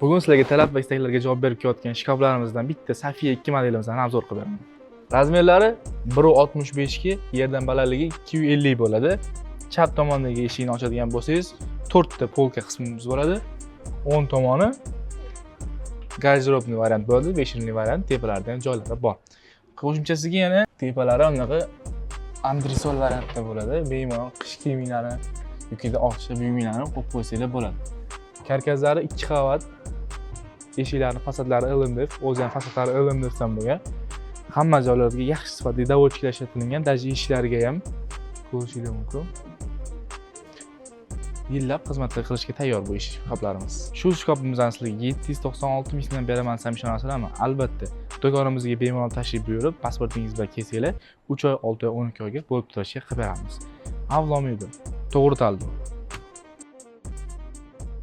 Bugun sizlarga talab va istaklarga javob berib kelayotgan shkaflarimizdan bitta Safia 2 modelimizni obzor qilib beraman. Razmerlari 1.65 ga, yerdan balandligi 2.50 bo'ladi. Chap tomondagi eshikni ochadigan bo'lsangiz, 4 ta polka qismimiz bo'ladi. O'ng tomoni garderobli variant bo'ladi, 5 yillik variant, tepalarida ham joylari bor. Qo'shimchasiga yana tepalari unaqa andresol variantda bo'ladi. Bemalol qish kiyimlarini yoki oqcha buyumlarni qo'yib qo'ysanglar bo'ladi. Karkazlari 2 qavat. Eshiklarning fasadlari ilindif, o'zi ham fasadlari ilindifdan bo'lgan. Hamma joylarga yaxshi sifatli davotchilar ishlatilgan, даже eshiklariga ham ko'rishingiz mumkin. Yillab xizmat qilishga tayyor bu ish shkaflarimiz. Shu shkafimizdan sizlarga 796 ming so'mdan beraman desam ishonasizlarmi? Albatta. Do'konimizga bemalol tashrif buyurib, pasportingiz bilan kelsanglar, 3 oy, 6 oy, 12 oyga bo'lib turishga qilib beramiz. Avlomiydi. To'g'ri tanlov.